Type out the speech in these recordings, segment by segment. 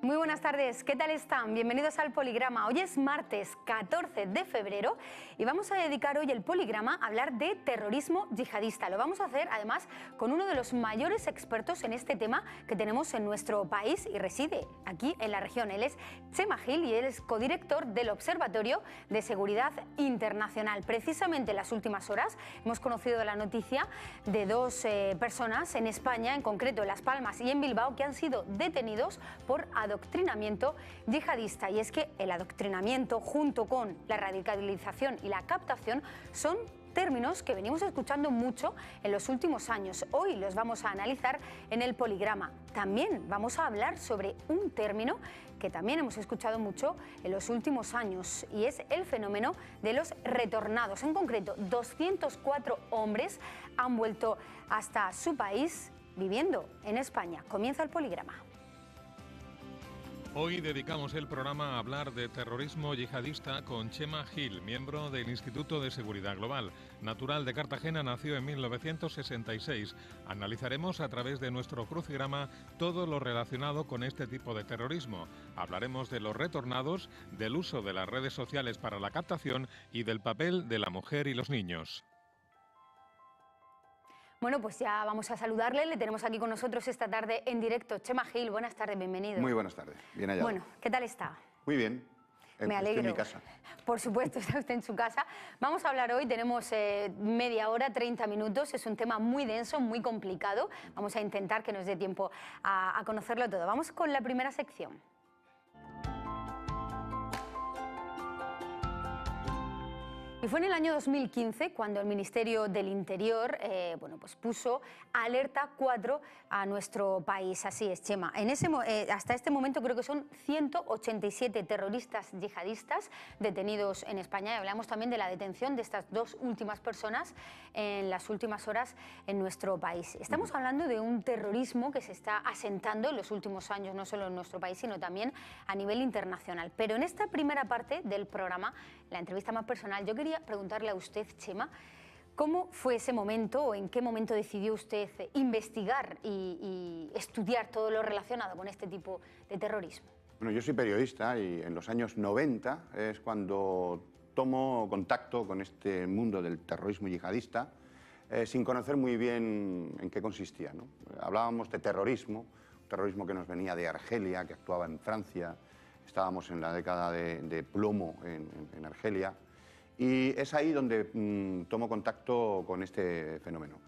Muy buenas tardes, ¿qué tal están? Bienvenidos al Poligrama. Hoy es martes 14 de febrero y vamos a dedicar hoy el Poligrama a hablar de terrorismo yihadista. Lo vamos a hacer además con uno de los mayores expertos en este tema que tenemos en nuestro país y reside aquí en la región. Él es Chema Gil y él es codirector del Observatorio de Seguridad Internacional. Precisamente en las últimas horas hemos conocido la noticia de dos personas en España, en concreto en Las Palmas y en Bilbao, que han sido detenidos por adoctrinamiento yihadista. Y es que el adoctrinamiento, junto con la radicalización y la captación, son términos que venimos escuchando mucho en los últimos años. Hoy los vamos a analizar en el Poligrama. También vamos a hablar sobre un término que también hemos escuchado mucho en los últimos años y es el fenómeno de los retornados. En concreto, 204 hombres han vuelto hasta su país viviendo en España. Comienza el Poligrama. Hoy dedicamos el programa a hablar de terrorismo yihadista con Chema Gil, miembro del Instituto de Seguridad Global. Natural de Cartagena, nació en 1966. Analizaremos a través de nuestro crucigrama todo lo relacionado con este tipo de terrorismo. Hablaremos de los retornados, del uso de las redes sociales para la captación y del papel de la mujer y los niños. Bueno, pues ya vamos a saludarle. Le tenemos aquí con nosotros esta tarde en directo. Chema Gil, buenas tardes, bienvenido. Muy buenas tardes, bien hallado. Bueno, ¿qué tal está? Muy bien. Me alegro. Estoy en mi casa. Por supuesto, está usted en su casa. Vamos a hablar hoy, tenemos media hora, 30 minutos. Es un tema muy denso, muy complicado. Vamos a intentar que nos dé tiempo a conocerlo todo. Vamos con la primera sección. Y fue en el año 2015 cuando el Ministerio del Interior pues puso alerta 4 a nuestro país. Así es, Chema. Hasta este momento creo que son 187 terroristas yihadistas detenidos en España. Y hablamos también de la detención de estas dos últimas personas en las últimas horas en nuestro país. Estamos hablando de un terrorismo que se está asentando en los últimos años, no solo en nuestro país, sino también a nivel internacional. Pero en esta primera parte del programa, la entrevista más personal, yo quería preguntarle a usted, Chema, ¿cómo fue ese momento o en qué momento decidió usted investigar y estudiar todo lo relacionado con este tipo de terrorismo? Bueno, yo soy periodista y en los años 90 es cuando tomo contacto con este mundo del terrorismo yihadista sin conocer muy bien en qué consistía, ¿no? Hablábamos de terrorismo, un terrorismo que nos venía de Argelia, que actuaba en Francia, estábamos en la década de plomo en Argelia. Y es ahí donde tomo contacto con este fenómeno.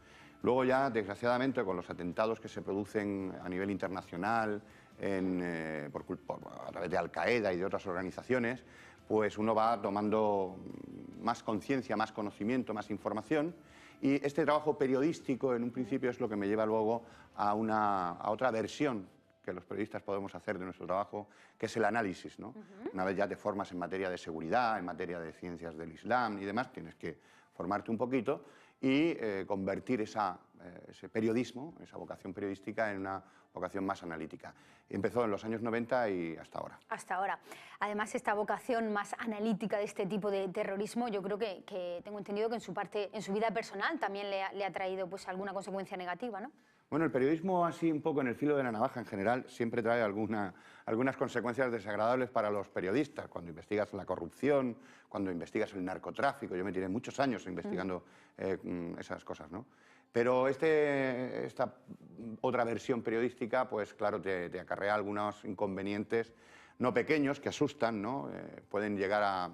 Luego ya, desgraciadamente, con los atentados que se producen a nivel internacional, a través de Al-Qaeda y de otras organizaciones, pues uno va tomando más conciencia, más conocimiento, más información. Y este trabajo periodístico, en un principio, es lo que me lleva luego a otra versión que los periodistas podemos hacer de nuestro trabajo, que es el análisis, ¿no? Una vez ya te formas en materia de seguridad, en materia de ciencias del Islam y demás, tienes que formarte un poquito y convertir ese periodismo, esa vocación periodística, en una vocación más analítica. Empezó en los años 90 y hasta ahora. Hasta ahora. Además, esta vocación más analítica de este tipo de terrorismo, yo creo que tengo entendido que en su vida personal también le ha traído pues, alguna consecuencia negativa, ¿no? Bueno, el periodismo, así un poco en el filo de la navaja en general, siempre trae algunas consecuencias desagradables para los periodistas. Cuando investigas la corrupción, cuando investigas el narcotráfico, yo me tiré muchos años investigando esas cosas, ¿no? Pero esta otra versión periodística, pues claro, te acarrea algunos inconvenientes no pequeños que asustan, ¿no? Pueden llegar a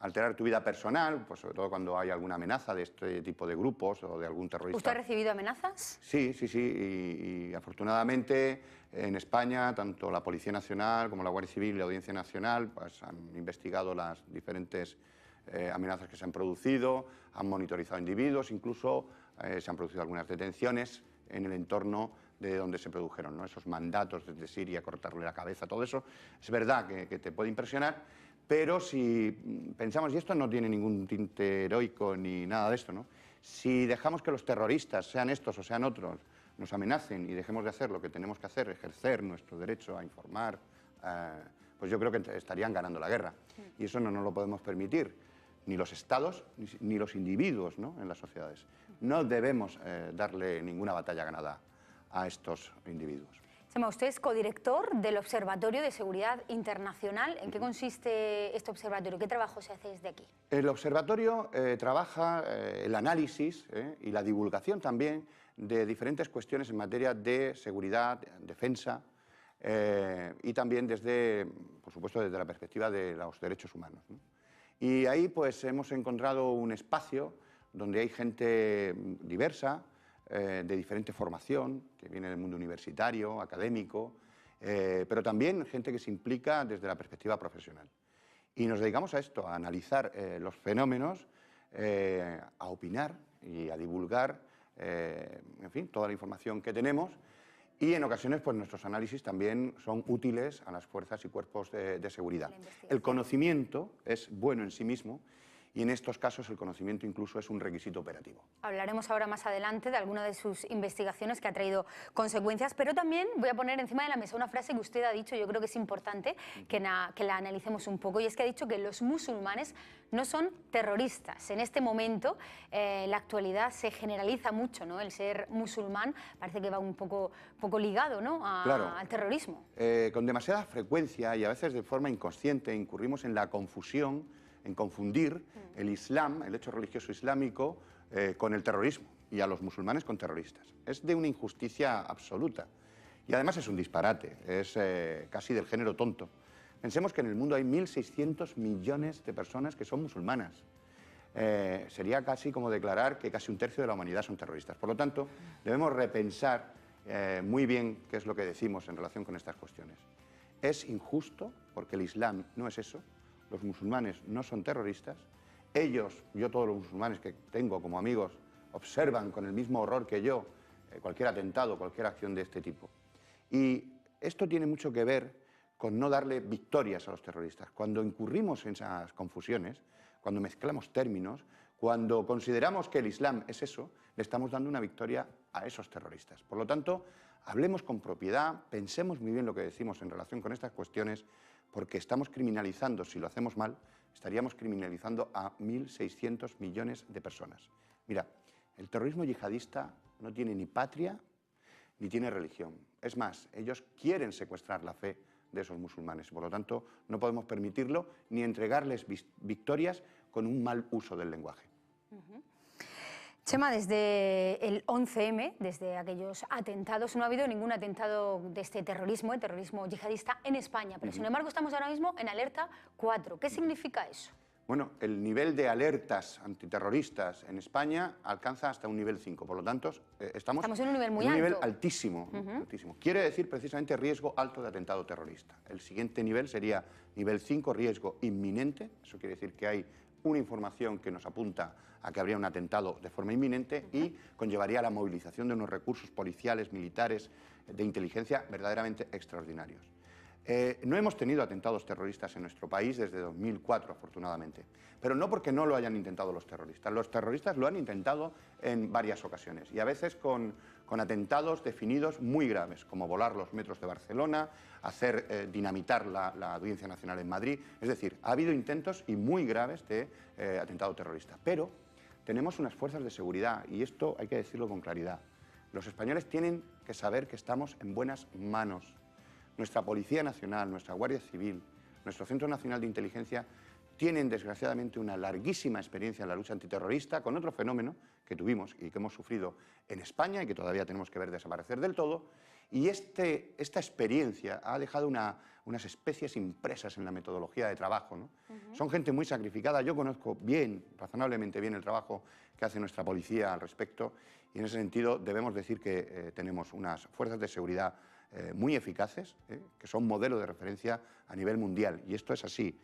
alterar tu vida personal, pues sobre todo cuando hay alguna amenaza de este tipo de grupos o de algún terrorista. ¿Usted ha recibido amenazas? Sí, y afortunadamente en España tanto la Policía Nacional como la Guardia Civil y la Audiencia Nacional pues, han investigado las diferentes amenazas que se han producido, han monitorizado individuos, incluso se han producido algunas detenciones en el entorno de donde se produjeron, ¿no? Esos mandatos desde Siria, cortarle la cabeza, todo eso, es verdad que te puede impresionar. Pero si pensamos, y esto no tiene ningún tinte heroico ni nada de esto, ¿no? Si dejamos que los terroristas, sean estos o sean otros, nos amenacen y dejemos de hacer lo que tenemos que hacer, ejercer nuestro derecho a informar, pues yo creo que estarían ganando la guerra. Y eso no nos lo podemos permitir, ni los estados ni los individuos, ¿no? En las sociedades. No debemos darle ninguna batalla ganada a estos individuos. Chema, usted es codirector del Observatorio de Seguridad Internacional. ¿En qué consiste este observatorio? ¿Qué trabajo se hace desde aquí? El observatorio trabaja el análisis y la divulgación también de diferentes cuestiones en materia de seguridad, defensa y también desde, por supuesto, desde la perspectiva de los derechos humanos, ¿no? Y ahí pues hemos encontrado un espacio donde hay gente diversa, de diferente formación, que viene del mundo universitario, académico, pero también gente que se implica desde la perspectiva profesional. Y nos dedicamos a esto, a analizar los fenómenos, a opinar y a divulgar, en fin, toda la información que tenemos. Y en ocasiones pues nuestros análisis también son útiles a las fuerzas y cuerpos de seguridad. El conocimiento es bueno en sí mismo y en estos casos el conocimiento incluso es un requisito operativo. Hablaremos ahora más adelante de alguna de sus investigaciones que ha traído consecuencias, pero también voy a poner encima de la mesa una frase que usted ha dicho, yo creo que es importante que la analicemos un poco, y es que ha dicho que los musulmanes no son terroristas. En este momento, la actualidad se generaliza mucho, ¿no? El ser musulmán parece que va un poco ligado, ¿no? Claro. Al terrorismo. Con demasiada frecuencia y a veces de forma inconsciente incurrimos en la confusión, en confundir el Islam, el hecho religioso islámico, con el terrorismo y a los musulmanes con terroristas. Es de una injusticia absoluta y además es un disparate, es casi del género tonto. Pensemos que en el mundo hay 1.600 millones de personas que son musulmanas. Sería casi como declarar que casi un tercio de la humanidad son terroristas. Por lo tanto, debemos repensar muy bien qué es lo que decimos en relación con estas cuestiones. Es injusto porque el Islam no es eso. Los musulmanes no son terroristas. Ellos, yo todos los musulmanes que tengo como amigos, observan con el mismo horror que yo cualquier atentado, cualquier acción de este tipo. Y esto tiene mucho que ver con no darle victorias a los terroristas. Cuando incurrimos en esas confusiones, cuando mezclamos términos, cuando consideramos que el Islam es eso, le estamos dando una victoria a esos terroristas. Por lo tanto, hablemos con propiedad, pensemos muy bien lo que decimos en relación con estas cuestiones, porque estamos criminalizando, si lo hacemos mal, estaríamos criminalizando a 1.600 millones de personas. Mira, el terrorismo yihadista no tiene ni patria ni tiene religión. Es más, ellos quieren secuestrar la fe de esos musulmanes. Por lo tanto, no podemos permitirlo ni entregarles victorias con un mal uso del lenguaje. Chema, desde el 11M, desde aquellos atentados, no ha habido ningún atentado de este terrorismo, el terrorismo yihadista en España, pero sin embargo estamos ahora mismo en alerta 4. ¿Qué significa eso? Bueno, el nivel de alertas antiterroristas en España alcanza hasta un nivel 5, por lo tanto estamos en un nivel muy alto. Un nivel alto. altísimo, altísimo. Quiere decir precisamente riesgo alto de atentado terrorista. El siguiente nivel sería nivel 5, riesgo inminente. Eso quiere decir que hay una información que nos apunta a que habría un atentado de forma inminente y conllevaría la movilización de unos recursos policiales, militares, de inteligencia verdaderamente extraordinarios. No hemos tenido atentados terroristas en nuestro país desde 2004, afortunadamente, pero no porque no lo hayan intentado los terroristas. Los terroristas lo han intentado en varias ocasiones y a veces con atentados definidos muy graves, como volar los metros de Barcelona, hacer dinamitar la Audiencia Nacional en Madrid. Es decir, ha habido intentos y muy graves de atentado terrorista, pero tenemos unas fuerzas de seguridad y esto hay que decirlo con claridad. Los españoles tienen que saber que estamos en buenas manos. Nuestra Policía Nacional, nuestra Guardia Civil, nuestro Centro Nacional de Inteligencia tienen desgraciadamente una larguísima experiencia en la lucha antiterrorista con otro fenómeno que tuvimos y que hemos sufrido en España y que todavía tenemos que ver desaparecer del todo. Y esta experiencia ha dejado unas especies impresas en la metodología de trabajo, ¿no? Son gente muy sacrificada. Yo conozco bien, razonablemente bien, el trabajo que hace nuestra policía al respecto y en ese sentido debemos decir que tenemos unas fuerzas de seguridad muy eficaces, que son modelo de referencia a nivel mundial, y esto es así.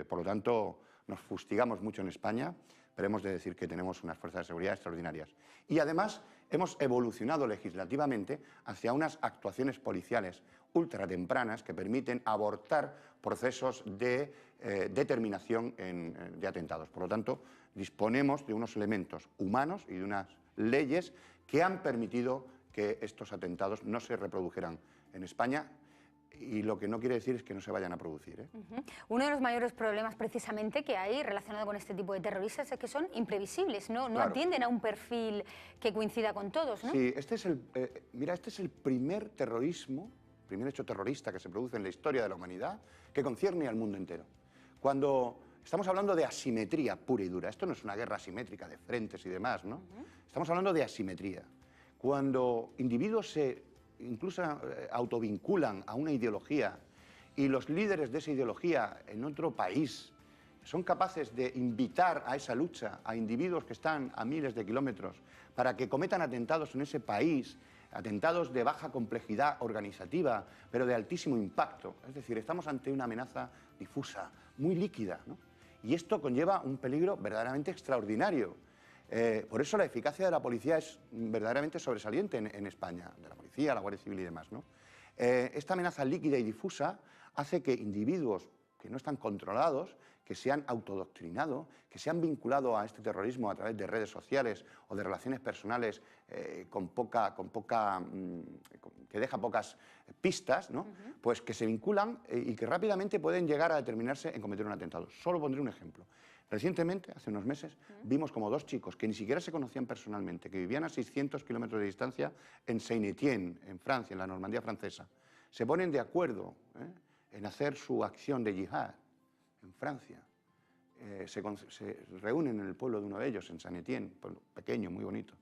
Por lo tanto, nos fustigamos mucho en España, pero hemos de decir que tenemos unas fuerzas de seguridad extraordinarias. Y además hemos evolucionado legislativamente hacia unas actuaciones policiales ultratempranas que permiten abortar procesos de determinación de atentados. Por lo tanto, disponemos de unos elementos humanos y de unas leyes que han permitido que estos atentados no se reprodujeran en España y lo que no quiere decir es que no se vayan a producir, ¿eh? Uno de los mayores problemas precisamente que hay relacionado con este tipo de terroristas es que son imprevisibles, no Claro. atienden a un perfil que coincida con todos, ¿no? Sí, este es el primer terrorismo, primer hecho terrorista que se produce en la historia de la humanidad que concierne al mundo entero. Cuando estamos hablando de asimetría pura y dura, esto no es una guerra asimétrica de frentes y demás, ¿no? Estamos hablando de asimetría. Cuando individuos se incluso autovinculan a una ideología y los líderes de esa ideología en otro país son capaces de invitar a esa lucha a individuos que están a miles de kilómetros para que cometan atentados en ese país, atentados de baja complejidad organizativa, pero de altísimo impacto. Es decir, estamos ante una amenaza difusa, muy líquida, ¿no? Y esto conlleva un peligro verdaderamente extraordinario. Por eso la eficacia de la policía es verdaderamente sobresaliente en España, de la policía, la Guardia Civil y demás, ¿no? Esta amenaza líquida y difusa hace que individuos que no están controlados, que se han autodoctrinado, que se han vinculado a este terrorismo a través de redes sociales o de relaciones personales que deja pocas pistas, ¿no? Pues que se vinculan y que rápidamente pueden llegar a determinarse en cometer un atentado. Solo pondré un ejemplo. Recientemente, hace unos meses, vimos como dos chicos que ni siquiera se conocían personalmente, que vivían a 600 kilómetros de distancia en Saint-Étienne, en Francia, en la Normandía francesa, se ponen de acuerdo en hacer su acción de yihad en Francia. Se reúnen en el pueblo de uno de ellos, en Saint-Étienne, pueblo pequeño, muy bonito.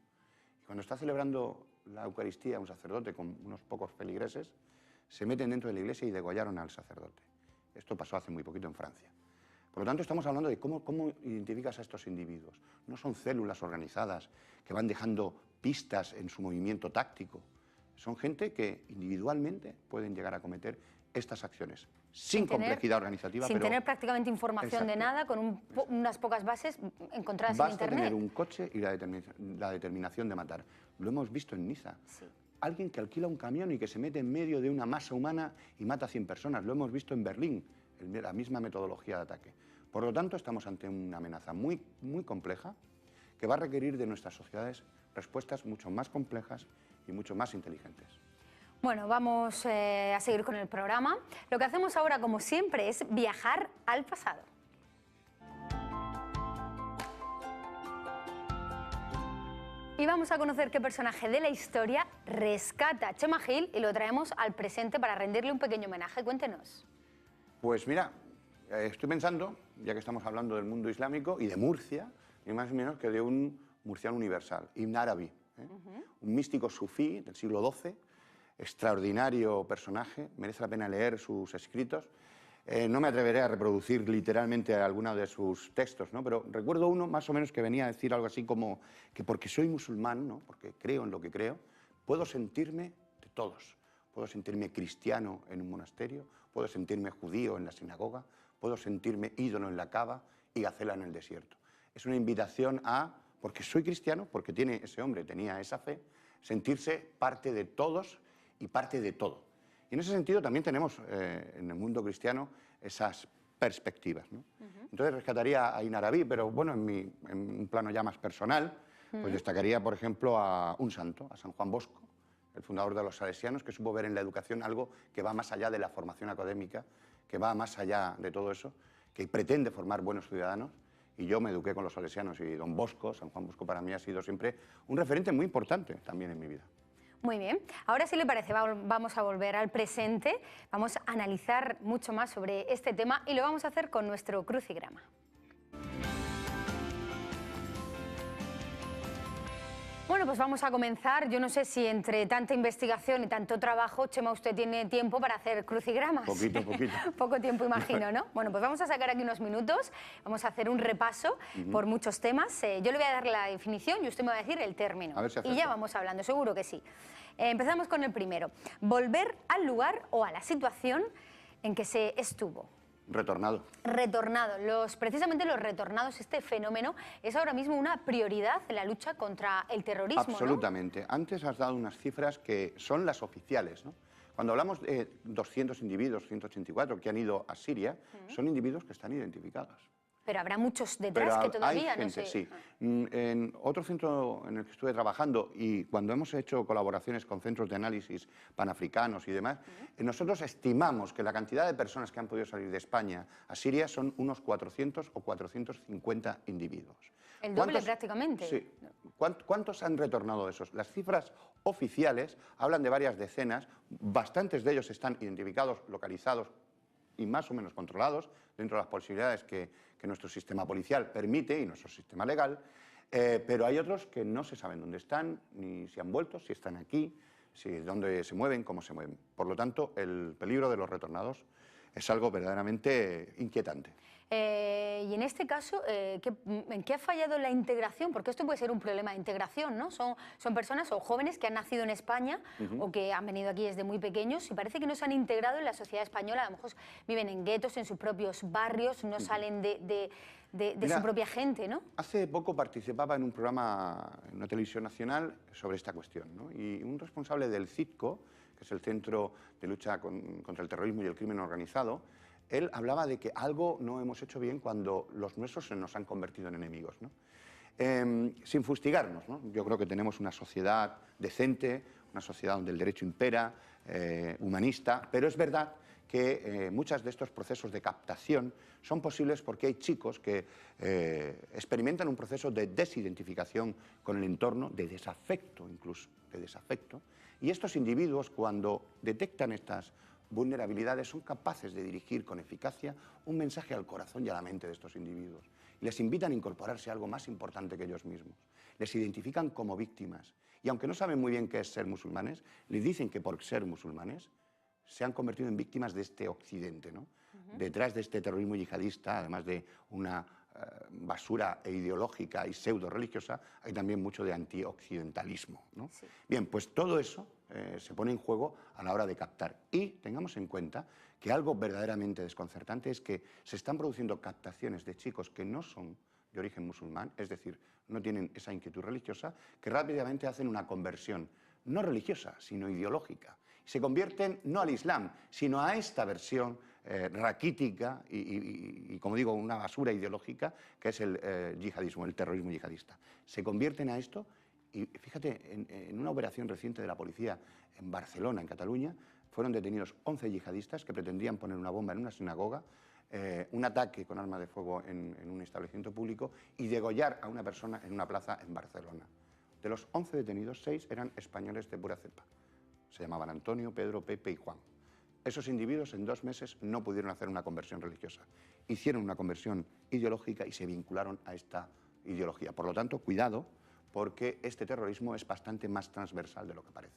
Y cuando está celebrando la Eucaristía un sacerdote con unos pocos feligreses, se meten dentro de la iglesia y degollaron al sacerdote. Esto pasó hace muy poquito en Francia. Por lo tanto, estamos hablando de cómo identificas a estos individuos. No son células organizadas que van dejando pistas en su movimiento táctico. Son gente que individualmente pueden llegar a cometer estas acciones, sin complejidad organizativa. Sin tener prácticamente información de nada, con unas pocas bases encontradas en Internet. Basta tener un coche y la determinación de matar. Lo hemos visto en Niza. Sí. Alguien que alquila un camión y que se mete en medio de una masa humana y mata a 100 personas. Lo hemos visto en Berlín, la misma metodología de ataque. Por lo tanto, estamos ante una amenaza muy compleja que va a requerir de nuestras sociedades respuestas mucho más complejas y mucho más inteligentes. Bueno, vamos a seguir con el programa. Lo que hacemos ahora, como siempre, es viajar al pasado. Y vamos a conocer qué personaje de la historia rescata a Chema Gil y lo traemos al presente para rendirle un pequeño homenaje. Cuéntenos. Pues mira, estoy pensando, ya que estamos hablando del mundo islámico y de Murcia, ni más ni menos que de un murciano universal, Ibn Arabi, un místico sufí del siglo XII, extraordinario personaje, merece la pena leer sus escritos. No me atreveré a reproducir literalmente alguno de sus textos, ¿no? Pero recuerdo uno más o menos que venía a decir algo así como que porque soy musulmán, ¿no? Porque creo en lo que creo, puedo sentirme de todos. Puedo sentirme cristiano en un monasterio, puedo sentirme judío en la sinagoga, puedo sentirme ídolo en la Cava y gacela en el desierto. Es una invitación a, porque soy cristiano, porque ese hombre tenía esa fe, sentirse parte de todos y parte de todo. Y en ese sentido también tenemos en el mundo cristiano esas perspectivas, ¿no? Entonces rescataría a Ibn Arabi, pero bueno, en un plano ya más personal, pues destacaría, por ejemplo, a un santo, a San Juan Bosco, el fundador de los salesianos, que supo ver en la educación algo que va más allá de la formación académica, que va más allá de todo eso, que pretende formar buenos ciudadanos. Y yo me eduqué con los salesianos y don Bosco, San Juan Bosco, para mí ha sido siempre un referente muy importante también en mi vida. Muy bien. Ahora, si le parece, vamos a volver al presente, vamos a analizar mucho más sobre este tema y lo vamos a hacer con nuestro crucigrama. Bueno, pues vamos a comenzar. Yo no sé si entre tanta investigación y tanto trabajo, Chema, usted tiene tiempo para hacer crucigramas. Poquito. Poco tiempo, imagino, ¿no? Bueno, pues vamos a sacar aquí unos minutos, vamos a hacer un repaso por muchos temas. Yo le voy a dar la definición y usted me va a decir el término. A ver si y ya vamos hablando, seguro que sí. Empezamos con el primero. Volver al lugar o a la situación en que se estuvo. Retornado. Retornado. Precisamente los retornados, este fenómeno es ahora mismo una prioridad en la lucha contra el terrorismo, Absolutamente. ¿no? Antes has dado unas cifras que son las oficiales, ¿no? Cuando hablamos de 200 individuos, 184, que han ido a Siria, son individuos que están identificados. pero habrá muchos detrás que todavía hay gente, no sé. sí. En otro centro en el que estuve trabajando y cuando hemos hecho colaboraciones con centros de análisis panafricanos y demás, nosotros estimamos que la cantidad de personas que han podido salir de España a Siria son unos 400 o 450 individuos. El doble prácticamente. Sí. ¿Cuántos han retornado de esos? Las cifras oficiales hablan de varias decenas, bastantes de ellos están identificados, localizados y más o menos controlados dentro de las posibilidades que nuestro sistema policial permite y nuestro sistema legal, pero hay otros que no se saben dónde están, ni si han vuelto, si están aquí, dónde se mueven, cómo se mueven. Por lo tanto, el peligro de los retornados es algo verdaderamente inquietante. Y en este caso, ¿en qué ha fallado la integración? Porque esto puede ser un problema de integración, ¿no? Son personas o jóvenes que han nacido en España o que han venido aquí desde muy pequeños y parece que no se han integrado en la sociedad española. A lo mejor viven en guetos, en sus propios barrios, no salen de su propia gente, ¿no? Hace poco participaba en un programa en una televisión nacional sobre esta cuestión, ¿no? Y un responsable del CITCO, que es el Centro de Lucha contra el Terrorismo y el Crimen Organizado, él hablaba de que algo no hemos hecho bien cuando los nuestros se nos han convertido en enemigos, ¿no? Sin fustigarnos, ¿no? Yo creo que tenemos una sociedad decente, una sociedad donde el derecho impera, humanista, pero es verdad que muchos de estos procesos de captación son posibles porque hay chicos que experimentan un proceso de desidentificación con el entorno, de desafecto incluso, y estos individuos cuando detectan estas vulnerabilidades son capaces de dirigir con eficacia un mensaje al corazón y a la mente de estos individuos. Les invitan a incorporarse a algo más importante que ellos mismos. Les identifican como víctimas. Y aunque no saben muy bien qué es ser musulmanes, les dicen que por ser musulmanes se han convertido en víctimas de este occidente, ¿no? Detrás de este terrorismo yihadista, además de una basura ideológica y pseudo-religiosa, hay también mucho de antioccidentalismo, ¿no? Sí. Bien, pues todo eso se pone en juego a la hora de captar. Y tengamos en cuenta que algo verdaderamente desconcertante es que se están produciendo captaciones de chicos que no son de origen musulmán, es decir, no tienen esa inquietud religiosa, que rápidamente hacen una conversión no religiosa, sino ideológica. Se convierten no al Islam, sino a esta versión raquítica y, como digo, una basura ideológica que es el yihadismo, el terrorismo yihadista. Se convierten a esto y fíjate, en una operación reciente de la policía en Barcelona, en Cataluña, fueron detenidos 11 yihadistas que pretendían poner una bomba en una sinagoga, un ataque con arma de fuego en un establecimiento público y degollar a una persona en una plaza en Barcelona. De los 11 detenidos, 6 eran españoles de pura cepa. Se llamaban Antonio, Pedro, Pepe y Juan. Esos individuos en 2 meses no pudieron hacer una conversión religiosa. Hicieron una conversión ideológica y se vincularon a esta ideología. Por lo tanto, cuidado, porque este terrorismo es bastante más transversal de lo que parece.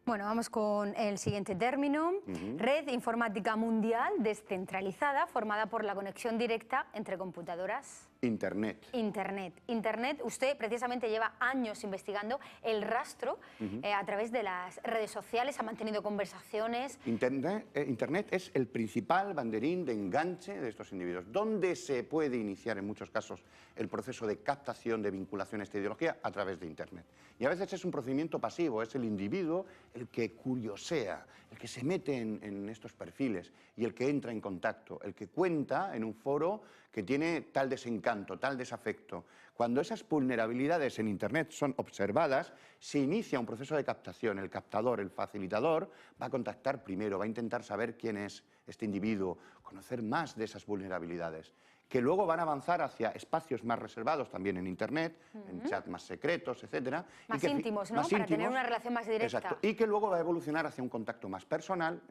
Bueno, vamos con el siguiente término. Red informática mundial descentralizada formada por la conexión directa entre computadoras. Internet. Internet, usted precisamente lleva años investigando el rastro a través de las redes sociales, ha mantenido conversaciones. Internet es el principal banderín de enganche de estos individuos. ¿Dónde se puede iniciar en muchos casos el proceso de captación, de vinculación a esta ideología? A través de Internet. Y a veces es un procedimiento pasivo, es el individuo el que curiosea, el que se mete en estos perfiles y el que entra en contacto, el que cuenta en un foro que tiene tal desencanto, tal desafecto. Cuando esas vulnerabilidades en Internet son observadas, se inicia un proceso de captación. El captador, el facilitador, va a contactar primero, va a intentar saber quién es este individuo, conocer más de esas vulnerabilidades, que luego van a avanzar hacia espacios más reservados también en Internet, en chats más secretos, etcétera. Más íntimos, ¿no? Para tener una relación más directa. Exacto. Y que luego va a evolucionar hacia un contacto más personal,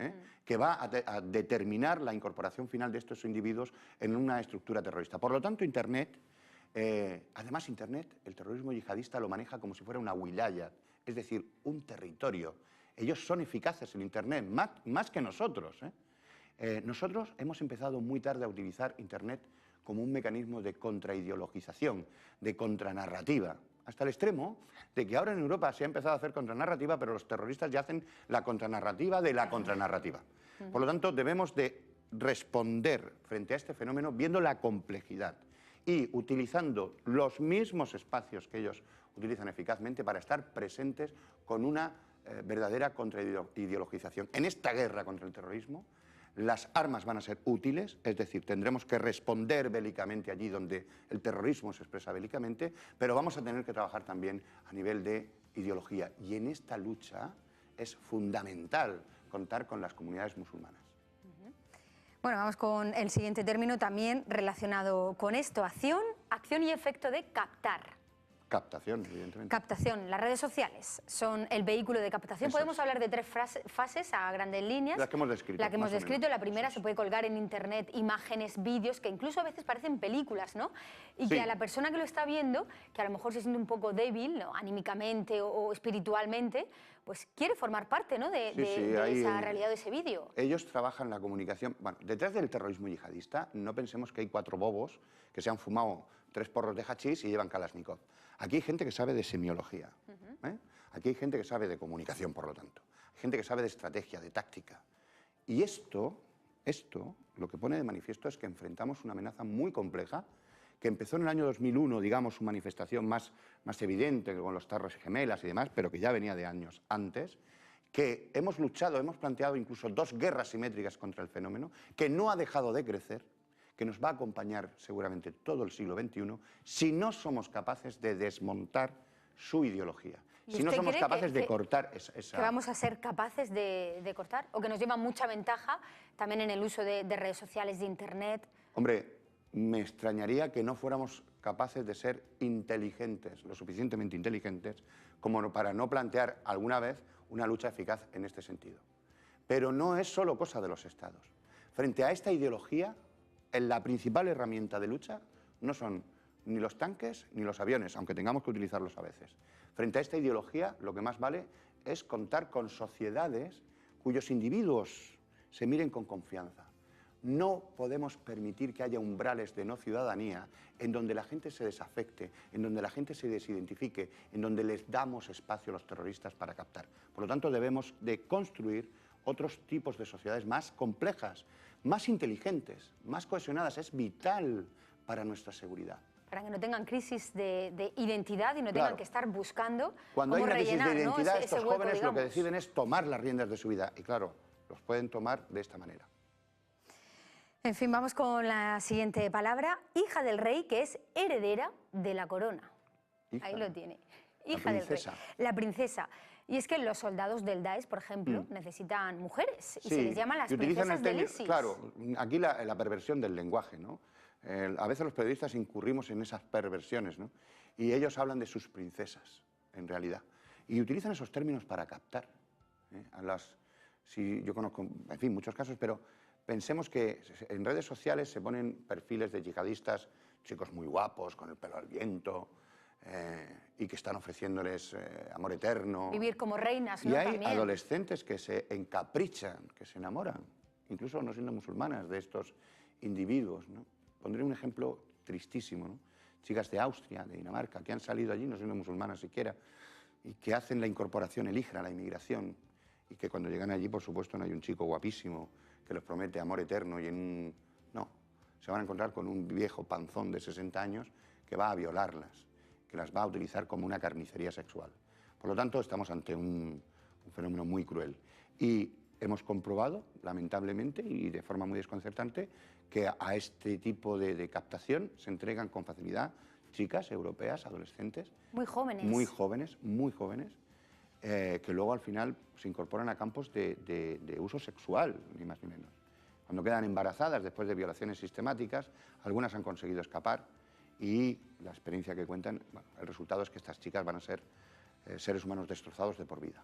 que va a determinar la incorporación final de estos individuos en una estructura terrorista. Por lo tanto, Internet, además Internet, el terrorismo yihadista lo maneja como si fuera una wilaya, es decir, un territorio. Ellos son eficaces en Internet, más que nosotros. Nosotros hemos empezado muy tarde a utilizar Internet como un mecanismo de contraideologización, de contranarrativa, hasta el extremo de que ahora en Europa se ha empezado a hacer contranarrativa, pero los terroristas ya hacen la contranarrativa de la contranarrativa. Por lo tanto, debemos de responder frente a este fenómeno viendo la complejidad y utilizando los mismos espacios que ellos utilizan eficazmente para estar presentes con una verdadera contraideologización. En esta guerra contra el terrorismo, las armas van a ser útiles, es decir, tendremos que responder bélicamente allí donde el terrorismo se expresa bélicamente, pero vamos a tener que trabajar también a nivel de ideología. Y en esta lucha es fundamental contar con las comunidades musulmanas. Bueno, vamos con el siguiente término también relacionado con esto, acción y efecto de captar. Captación, evidentemente. Captación. Las redes sociales son el vehículo de captación. Eso Podemos es. hablar de tres fases a grandes líneas. Las que hemos descrito. La que hemos más o descrito. menos. La primera, Eso se es. puede colgar en internet imágenes, vídeos, que incluso a veces parecen películas, ¿no? Y Sí. que a la persona que lo está viendo, que a lo mejor se siente un poco débil, ¿no?, anímicamente o espiritualmente, pues quiere formar parte, ¿no?, de ahí, esa realidad, de ese vídeo. Ellos trabajan la comunicación. Bueno, detrás del terrorismo yihadista no pensemos que hay 4 bobos que se han fumado 3 porros de hachís y llevan Kalashnikov. Aquí hay gente que sabe de semiología. Aquí hay gente que sabe de comunicación, por lo tanto. Hay gente que sabe de estrategia, de táctica. Y esto lo que pone de manifiesto es que enfrentamos una amenaza muy compleja, que empezó en el año 2001, digamos, su manifestación más evidente con los Torres Gemelas y demás, pero que ya venía de años antes, que hemos luchado, hemos planteado incluso 2 guerras simétricas contra el fenómeno, que no ha dejado de crecer, que nos va a acompañar seguramente todo el siglo XXI, si no somos capaces de desmontar su ideología, si no somos capaces de cortar esa... ¿Que vamos a ser capaces de cortar? ¿O que nos lleva mucha ventaja también en el uso de redes sociales, de internet? Hombre, me extrañaría que no fuéramos capaces de ser inteligentes, lo suficientemente inteligentes, como para no plantear alguna vez una lucha eficaz en este sentido. Pero no es solo cosa de los Estados. Frente a esta ideología, la principal herramienta de lucha no son ni los tanques ni los aviones, aunque tengamos que utilizarlos a veces. Frente a esta ideología, lo que más vale es contar con sociedades cuyos individuos se miren con confianza. No podemos permitir que haya umbrales de no ciudadanía en donde la gente se desafecte, en donde la gente se desidentifique, en donde les damos espacio a los terroristas para captar. Por lo tanto, debemos de construir otros tipos de sociedades más complejas, más inteligentes, más cohesionadas. Es vital para nuestra seguridad. Para que no tengan crisis de identidad y no tengan que estar buscando Cuando hay cómo una crisis rellenar, de identidad, ¿no?, ese estos hueco, jóvenes digamos. lo que deciden es tomar las riendas de su vida. Y claro, los pueden tomar de esta manera. En fin, vamos con la siguiente palabra. Hija del rey, que es heredera de la corona. Hija. Ahí lo tiene. Hija del rey. La princesa. Y es que los soldados del Daesh, por ejemplo, necesitan mujeres y se les llama las princesas del ISIS. Claro, aquí la perversión del lenguaje, ¿no? A veces los periodistas incurrimos en esas perversiones, ¿no? Y ellos hablan de sus princesas, en realidad. Y utilizan esos términos para captar. Sí, yo conozco, en fin, muchos casos, pero pensemos que en redes sociales se ponen perfiles de yihadistas, chicos muy guapos, con el pelo al viento, y que están ofreciéndoles amor eterno. Vivir como reinas, ¿no? Y hay También adolescentes que se encaprichan, que se enamoran, incluso no siendo musulmanas, de estos individuos, ¿no? Pondré un ejemplo tristísimo, ¿no? Chicas de Austria, de Dinamarca, que han salido allí, no siendo musulmanas siquiera, y que hacen la incorporación, el hijra, la inmigración, y que cuando llegan allí, por supuesto, no hay un chico guapísimo que les promete amor eterno y no, se van a encontrar con un viejo panzón de 60 años que va a violarlas, que las va a utilizar como una carnicería sexual. Por lo tanto, estamos ante un fenómeno muy cruel. Y hemos comprobado, lamentablemente, y de forma muy desconcertante, que a este tipo de captación se entregan con facilidad chicas europeas, adolescentes. muy jóvenes. Muy jóvenes, muy jóvenes, que luego al final se incorporan a campos de uso sexual, ni más ni menos. Cuando quedan embarazadas después de violaciones sistemáticas, algunas han conseguido escapar y la experiencia que cuentan, bueno, el resultado es que estas chicas van a ser seres humanos destrozados de por vida.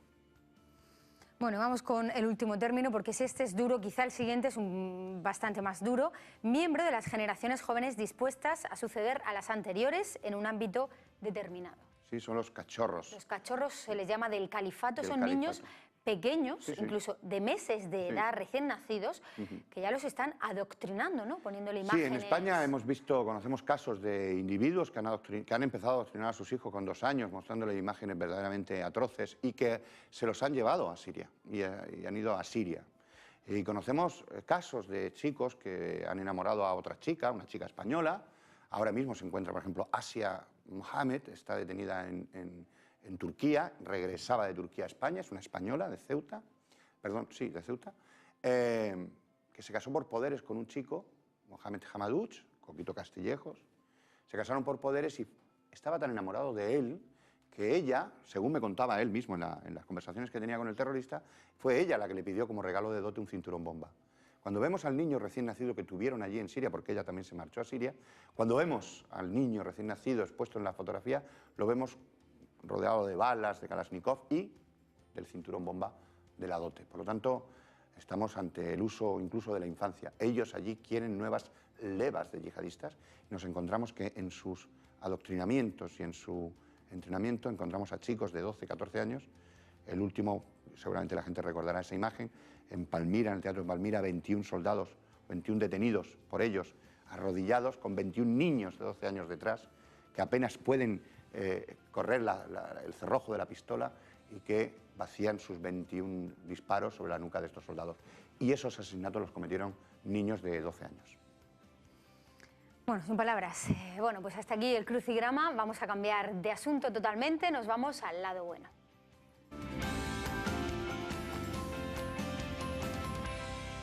Bueno, vamos con el último término, porque si este es duro, quizá el siguiente es bastante más duro. Miembro de las generaciones jóvenes dispuestas a suceder a las anteriores en un ámbito determinado. Sí, son los cachorros. Los cachorros se les llama del califato, son niños pequeños, sí, sí, incluso de meses de edad, recién nacidos, que ya los están adoctrinando, ¿no? Poniéndole imágenes. Sí, en España conocemos casos de individuos que han empezado a adoctrinar a sus hijos con 2 años, mostrándole imágenes verdaderamente atroces y que se los han llevado a Siria y han ido a Siria. Y conocemos casos de chicos que han enamorado a otra chica, una chica española. Ahora mismo se encuentra, por ejemplo, Asia Mohamed, está detenida en Turquía, regresaba de Turquía a España, es una española de Ceuta, perdón, sí, de Ceuta, que que se casó por poderes con un chico, Mohamed Hamadouch, Coquito Castillejos. Se casaron por poderes y estaba tan enamorado de él que ella, según me contaba él mismo en las conversaciones que tenía con el terrorista, fue ella la que le pidió como regalo de dote un cinturón bomba. Cuando vemos al niño recién nacido que tuvieron allí en Siria, porque ella también se marchó a Siria, cuando vemos al niño recién nacido expuesto en la fotografía, lo vemos rodeado de balas, de Kalashnikov y del cinturón bomba de la dote. Por lo tanto, estamos ante el uso incluso de la infancia. Ellos allí quieren nuevas levas de yihadistas y nos encontramos que en sus adoctrinamientos y en su entrenamiento encontramos a chicos de 12, 14 años. El último, seguramente la gente recordará esa imagen, en Palmira, en el teatro de Palmira, 21 soldados, 21 detenidos por ellos, arrodillados, con 21 niños de 12 años detrás, que apenas pueden correr el cerrojo de la pistola y que vacían sus 21 disparos sobre la nuca de estos soldados. Y esos asesinatos los cometieron niños de 12 años. Bueno, sin palabras. Bueno, pues hasta aquí el crucigrama. Vamos a cambiar de asunto totalmente. Nos vamos al lado bueno.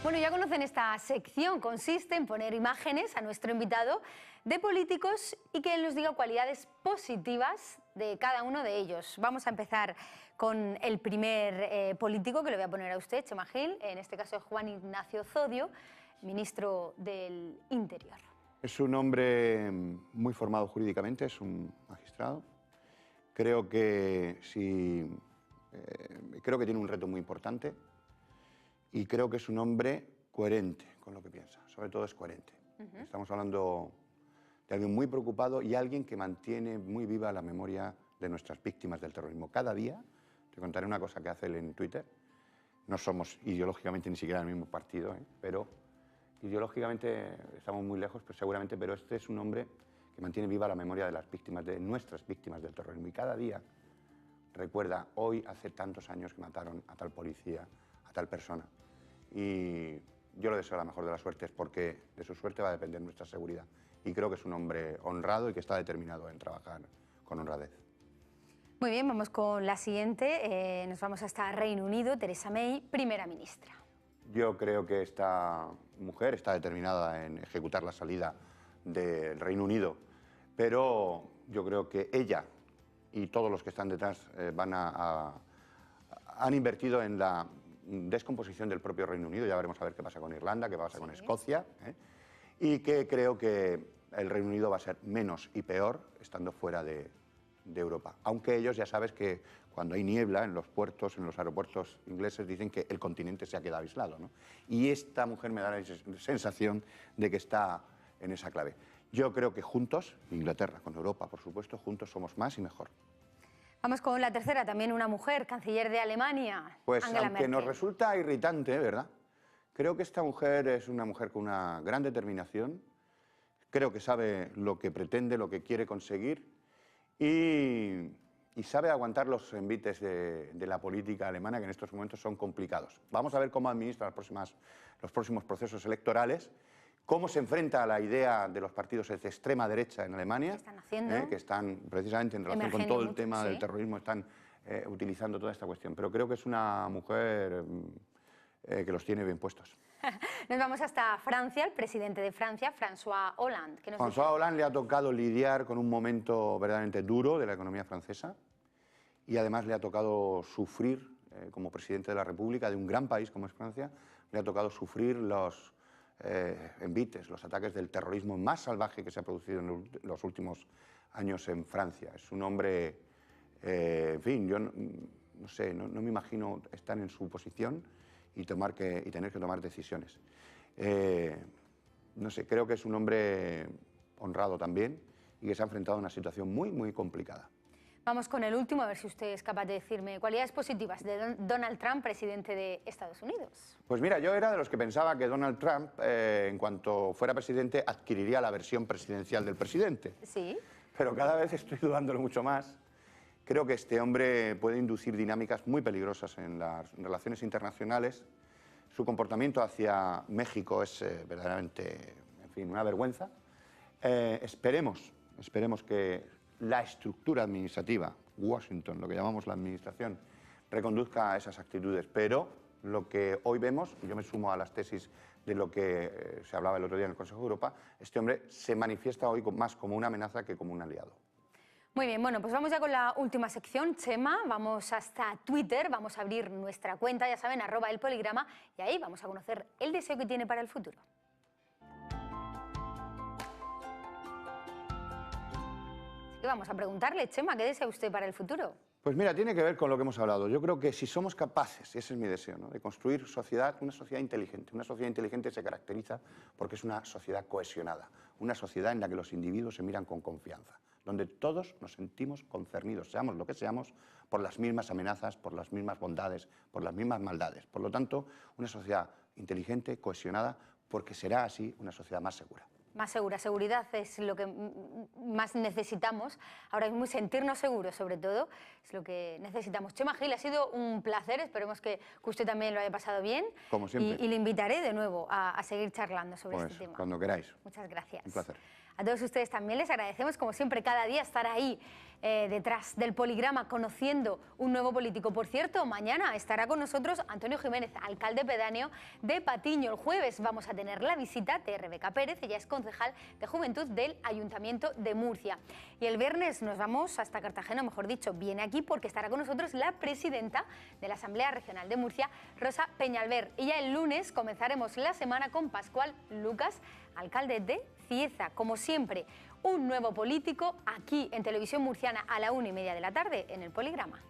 Bueno, ya conocen esta sección. Consiste en poner imágenes a nuestro invitado de políticos y que él nos diga cualidades positivas de cada uno de ellos. Vamos a empezar con el primer político que le voy a poner a usted, Chema Gil. En este caso es Juan Ignacio Zodio, ministro del Interior. Es un hombre muy formado jurídicamente, es un magistrado. Creo que creo que tiene un reto muy importante y creo que es un hombre coherente con lo que piensa. Sobre todo es coherente. Estamos hablando de alguien muy preocupado y alguien que mantiene muy viva la memoria de nuestras víctimas del terrorismo. Cada día, te contaré una cosa que hace él en Twitter, no somos ideológicamente ni siquiera del mismo partido, pero ideológicamente estamos muy lejos, pero seguramente, pero este es un hombre que mantiene viva la memoria de las víctimas, de nuestras víctimas del terrorismo. Y cada día recuerda, hoy hace tantos años que mataron a tal policía, a tal persona. Y yo le deseo la mejor de las suertes porque de su suerte va a depender nuestra seguridad. Y creo que es un hombre honrado y que está determinado en trabajar con honradez. Muy bien, vamos con la siguiente. Nos vamos hasta Reino Unido. Theresa May, primera ministra. Yo creo que esta mujer está determinada en ejecutar la salida del Reino Unido, pero yo creo que ella y todos los que están detrás han invertido en la descomposición del propio Reino Unido. Ya veremos a ver qué pasa con Irlanda, qué pasa con Escocia, y que creo que el Reino Unido va a ser menos y peor estando fuera de Europa. Aunque ellos ya sabes que cuando hay niebla en los puertos, en los aeropuertos ingleses, dicen que el continente se ha quedado aislado, ¿no? Y esta mujer me da la sensación de que está en esa clave. Yo creo que juntos, Inglaterra con Europa, por supuesto, juntos somos más y mejor. Vamos con la tercera, también una mujer, canciller de Alemania, pues Angela aunque Merkel. Nos resulta irritante, ¿verdad? Creo que esta mujer es una mujer con una gran determinación, creo que sabe lo que pretende, lo que quiere conseguir y sabe aguantar los envites de la política alemana, que en estos momentos son complicados. Vamos a ver cómo administra los próximos procesos electorales, cómo se enfrenta a la idea de los partidos de extrema derecha en Alemania, ¿Qué están haciendo? Que están precisamente en relación con todo el tema del terrorismo, están utilizando toda esta cuestión. Pero creo que es una mujer que los tiene bien puestos. Nos vamos hasta Francia, el presidente de Francia, François Hollande. François Hollande le ha tocado lidiar con un momento verdaderamente duro de la economía francesa y además le ha tocado sufrir, como presidente de la República de un gran país como es Francia, le ha tocado sufrir los envites, los ataques del terrorismo más salvaje que se ha producido en los últimos años en Francia. Es un hombre, en fin, yo no sé, no me imagino estar en su posición y tener que tomar decisiones. No sé, creo que es un hombre honrado también y que se ha enfrentado a una situación muy, muy complicada. Vamos con el último, a ver si usted es capaz de decirme cualidades positivas de Donald Trump, presidente de Estados Unidos. Pues mira, yo era de los que pensaba que Donald Trump, en cuanto fuera presidente, adquiriría la versión presidencial del presidente. Sí. Pero cada vez estoy dudándolo mucho más. Creo que este hombre puede inducir dinámicas muy peligrosas en las relaciones internacionales. Su comportamiento hacia México es verdaderamente, en fin, una vergüenza. Esperemos que la estructura administrativa, Washington, lo que llamamos la administración, reconduzca a esas actitudes. Pero lo que hoy vemos, y yo me sumo a las tesis de lo que se hablaba el otro día en el Consejo de Europa, este hombre se manifiesta hoy más como una amenaza que como un aliado. Muy bien, bueno, pues vamos ya con la última sección, Chema. Vamos hasta Twitter, vamos a abrir nuestra cuenta, ya saben, @elpoligrama, y ahí vamos a conocer el deseo que tiene para el futuro. Así que vamos a preguntarle, Chema, ¿qué desea usted para el futuro? Pues mira, tiene que ver con lo que hemos hablado. Yo creo que si somos capaces, y ese es mi deseo, ¿no?, de construir una sociedad inteligente. Una sociedad inteligente se caracteriza porque es una sociedad cohesionada, una sociedad en la que los individuos se miran con confianza, donde todos nos sentimos concernidos, seamos lo que seamos, por las mismas amenazas, por las mismas bondades, por las mismas maldades. Por lo tanto, una sociedad inteligente, cohesionada, porque será así una sociedad más segura. Más segura, seguridad es lo que más necesitamos ahora mismo, sentirnos seguros sobre todo, es lo que necesitamos. Chema Gil, ha sido un placer, esperemos que usted también lo haya pasado bien. Como siempre. Y le invitaré de nuevo a seguir charlando sobre este tema. Cuando queráis. Muchas gracias. Un placer. A todos ustedes también les agradecemos, como siempre, cada día estar ahí detrás del Poligrama, conociendo un nuevo político. Por cierto, mañana estará con nosotros Antonio Jiménez, alcalde pedáneo de Patiño. El jueves vamos a tener la visita de Rebeca Pérez, ella es concejal de Juventud del Ayuntamiento de Murcia. Y el viernes nos vamos hasta Cartagena, mejor dicho, viene aquí porque estará con nosotros la presidenta de la Asamblea Regional de Murcia, Rosa Peñalver. Y ya el lunes comenzaremos la semana con Pascual Lucas, alcalde de Cieza. Como siempre, un nuevo político aquí en Televisión Murciana a la 1:30 de la tarde en el Poligrama.